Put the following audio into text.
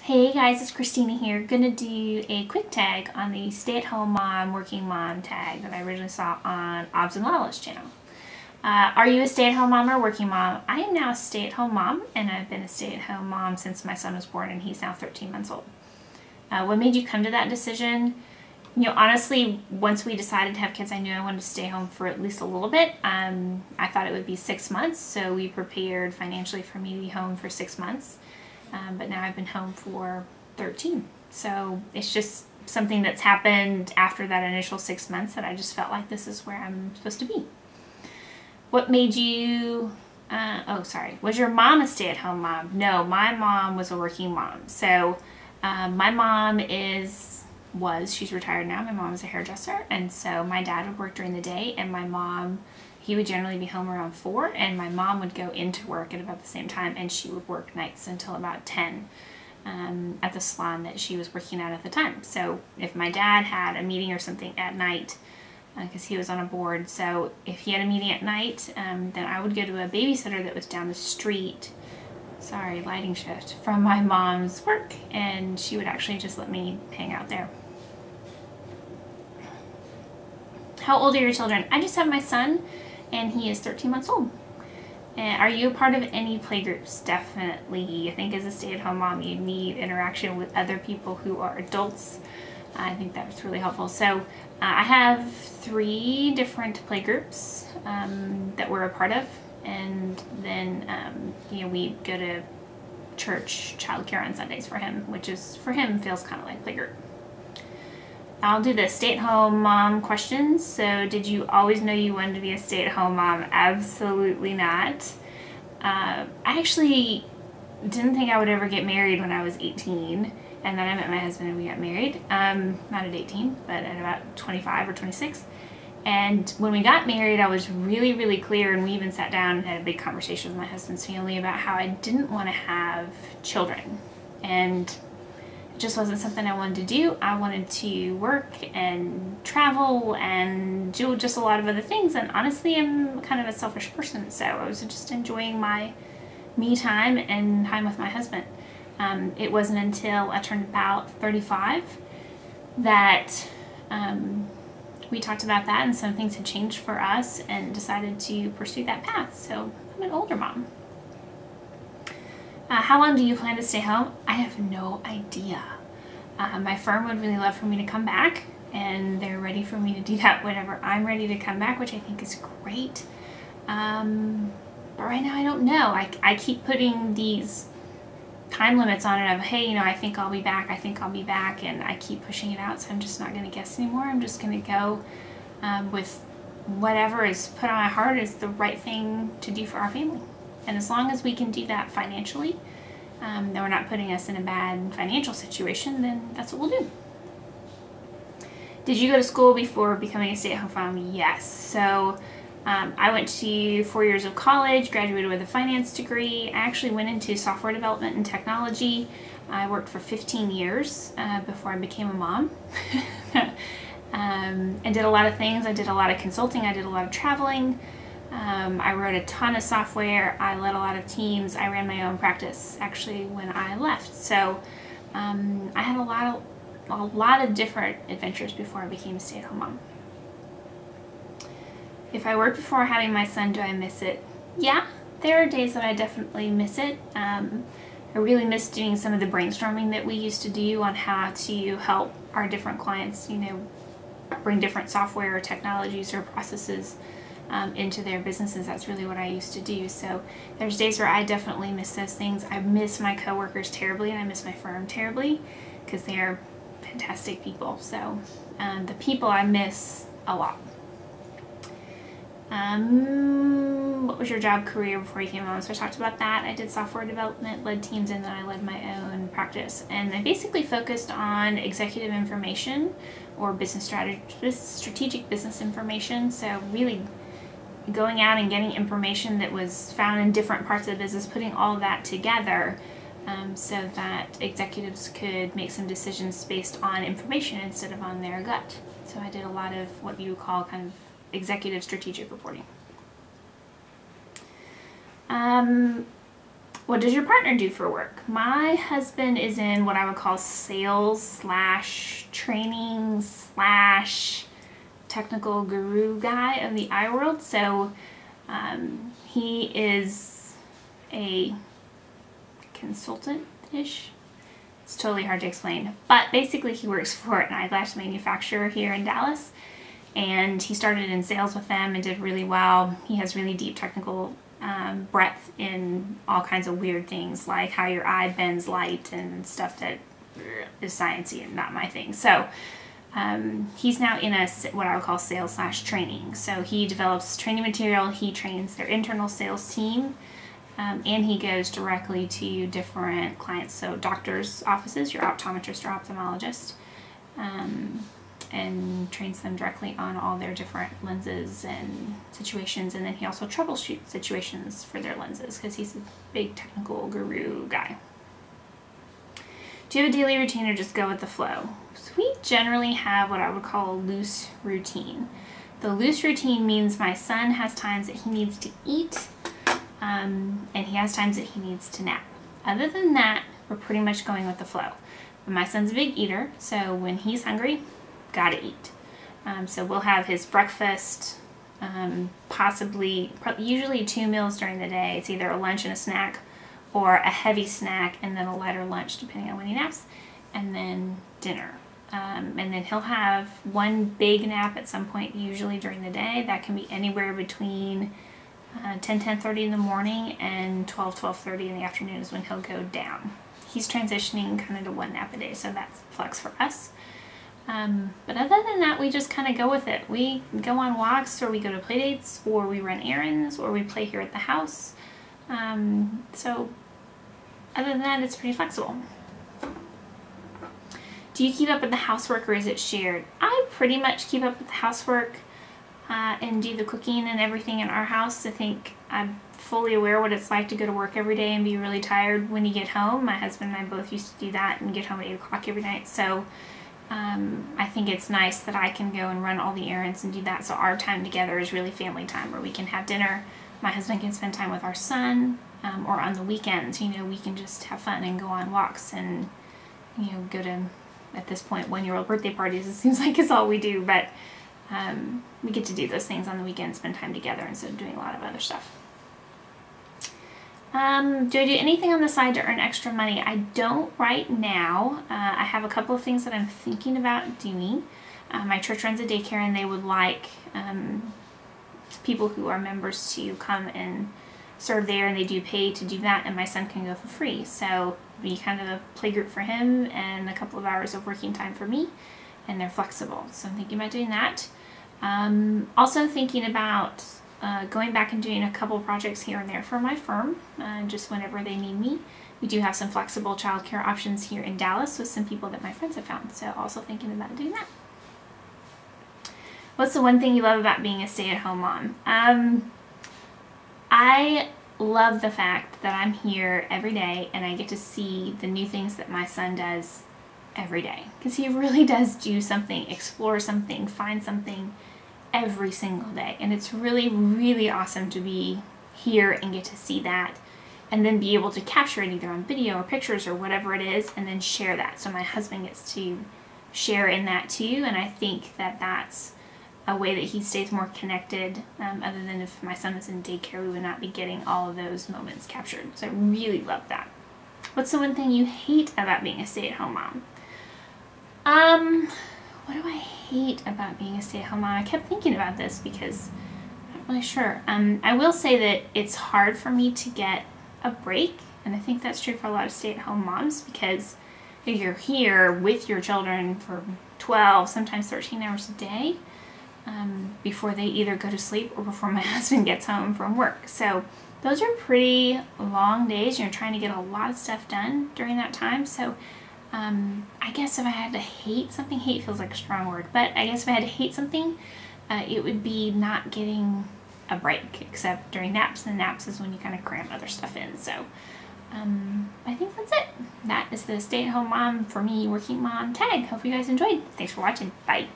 Hey guys, it's Christina here. Gonna do a quick tag on the stay-at-home mom, working mom tag that I originally saw on Obs and Lala's channel. Are you a stay-at-home mom or working mom? I am now a stay-at-home mom, and I've been a stay-at-home mom since my son was born, and he's now 13 months old. What made you come to that decision? You know, honestly, once we decided to have kids, I knew I wanted to stay home for at least a little bit. I thought it would be 6 months, so we prepared financially for me to be home for 6 months. But now I've been home for 13. So it's just something that's happened after that initial 6 months that I just felt like this is where I'm supposed to be. What made you, was your mom a stay-at-home mom? No, my mom was a working mom. So my mom she's retired now. My mom was a hairdresser. And so my dad would work during the day, and he would generally be home around 4, and my mom would go into work at about the same time, and she would work nights until about 10 at the salon that she was working at the time. So if my dad had a meeting or something at night, because he was on a board, so if he had a meeting at night, then I would go to a babysitter that was down the street, lighting shift, from my mom's work, and she would actually just let me hang out there. How old are your children? I just have my son, and he is 13 months old. And are you a part of any playgroups? Definitely. I think as a stay-at-home mom, you need interaction with other people who are adults. I think that's really helpful. So I have 3 different playgroups that we're a part of, and then we go to church childcare on Sundays for him, which is for him feels kind of like playgroup. I'll do the stay-at-home mom questions. So did you always know you wanted to be a stay-at-home mom? Absolutely not. I actually didn't think I would ever get married when I was 18, and then I met my husband and we got married. Not at 18, but at about 25 or 26. And when we got married, I was really, really clear, and we even sat down and had a big conversation with my husband's family about how I didn't want to have children. And it just wasn't something I wanted to do. I wanted to work and travel and do just a lot of other things, and honestly I'm kind of a selfish person, so I was just enjoying my me time and time with my husband. It wasn't until I turned about 35 that we talked about that, and some things had changed for us and decided to pursue that path. So I'm an older mom. How long do you plan to stay home? I have no idea. My firm would really love for me to come back, and they're ready for me to do that whenever I'm ready to come back, which I think is great. But right now I don't know. I keep putting these time limits on it of, hey, I think I'll be back, and I keep pushing it out, so I'm just not going to guess anymore. I'm just going to go with whatever is put on my heart is the right thing to do for our family. And as long as we can do that financially, that we're not putting us in a bad financial situation, then that's what we'll do. Did you go to school before becoming a stay-at-home mom? Yes. So I went to 4 years of college, graduated with a finance degree. I actually went into software development and technology. I worked for 15 years before I became a mom. I did a lot of things. I did a lot of consulting. I did a lot of traveling. I wrote a ton of software. I led a lot of teams. I ran my own practice actually when I left. So I had a lot of different adventures before I became a stay-at-home mom. If I worked before having my son, do I miss it? Yeah, there are days that I definitely miss it. I really miss doing some of the brainstorming that we used to do on how to help our different clients, bring different software or technologies or processes into their businesses. That's really what I used to do. So there's days where I definitely miss those things. I miss my coworkers terribly, and I miss my firm terribly, because they are fantastic people. So the people I miss a lot. What was your job career before you became a mom? So I talked about that. I did software development, led teams, and then I led my own practice. And I basically focused on executive information or strategic business information. So really going out and getting information that was found in different parts of the business, putting all of that together so that executives could make some decisions based on information instead of on their gut. So I did a lot of what you would call kind of executive strategic reporting. What does your partner do for work? My husband is in what I would call sales / training / technical guru guy of the I world. So he is a consultant-ish. It's totally hard to explain. But basically he works for an eyeglass manufacturer here in Dallas. And he started in sales with them and did really well. He has really deep technical breadth in all kinds of weird things, like how your eye bends light and stuff that is sciencey and not my thing. So he's now in a what I would call sales / training. So he develops training material, he trains their internal sales team, and he goes directly to different clients, so doctors' offices, your optometrist or ophthalmologist, and trains them directly on all their different lenses and situations. And then he also troubleshoots situations for their lenses because he's a big technical guru guy. Do you have a daily routine or just go with the flow? So we generally have what I would call a loose routine. The loose routine means my son has times that he needs to eat, and he has times that he needs to nap. Other than that, we're pretty much going with the flow. But my son's a big eater, so when he's hungry, gotta eat. So we'll have his breakfast, usually 2 meals during the day. It's either a lunch and a snack, or a heavy snack and then a lighter lunch depending on when he naps, and then dinner. And then he'll have one big nap at some point, usually during the day. That can be anywhere between 10:30 in the morning and 12:30 in the afternoon is when he'll go down. He's transitioning kind of to 1 nap a day, so that's flex for us. But other than that, we just kind of go with it. We go on walks, or we go to play dates, or we run errands, or we play here at the house. So other than that, it's pretty flexible. Do you keep up with the housework, or is it shared? I pretty much keep up with the housework and do the cooking and everything in our house. I think I'm fully aware what it's like to go to work every day and be really tired when you get home. My husband and I both used to do that and get home at 8 o'clock every night. So I think it's nice that I can go and run all the errands and do that. So our time together is really family time, where we can have dinner. My husband can spend time with our son, or on the weekends, you know, we can just have fun and go on walks and, you know, go to, at this point, 1-year-old birthday parties. It seems like it's all we do, but we get to do those things on the weekend, spend time together instead of doing a lot of other stuff. Do I do anything on the side to earn extra money? I don't right now. I have a couple of things that I'm thinking about doing. My church runs a daycare, and they would like people who are members to come and serve there, and they do pay to do that, and my son can go for free. So it'll be kind of a play group for him and a couple of hours of working time for me, and they're flexible. So I'm thinking about doing that. Also thinking about going back and doing a couple projects here and there for my firm, just whenever they need me. We do have some flexible childcare options here in Dallas with some people that my friends have found, so also thinking about doing that. What's the one thing you love about being a stay-at-home mom? I love the fact that I'm here every day and I get to see the new things that my son does every day, because he really does do something, explore something, find something every single day. And it's really, really awesome to be here and get to see that, and then be able to capture it either on video or pictures or whatever it is, and then share that. So my husband gets to share in that too, and I think that that's a way that he stays more connected, other than if my son was in daycare, we would not be getting all of those moments captured. So I really love that. What's the one thing you hate about being a stay-at-home mom? What do I hate about being a stay-at-home mom? I kept thinking about this because I'm not really sure. I will say that it's hard for me to get a break, and I think that's true for a lot of stay-at-home moms, because you're here with your children for 12, sometimes 13 hours a day, before they either go to sleep or before my husband gets home from work. So those are pretty long days. You're trying to get a lot of stuff done during that time. So I guess if I had to hate something, hate feels like a strong word, but I guess if I had to hate something, it would be not getting a break, except during naps, and naps is when you kind of cram other stuff in. So I think that's it. That is the stay-at-home mom for me, working mom tag. Hope you guys enjoyed. Thanks for watching. Bye.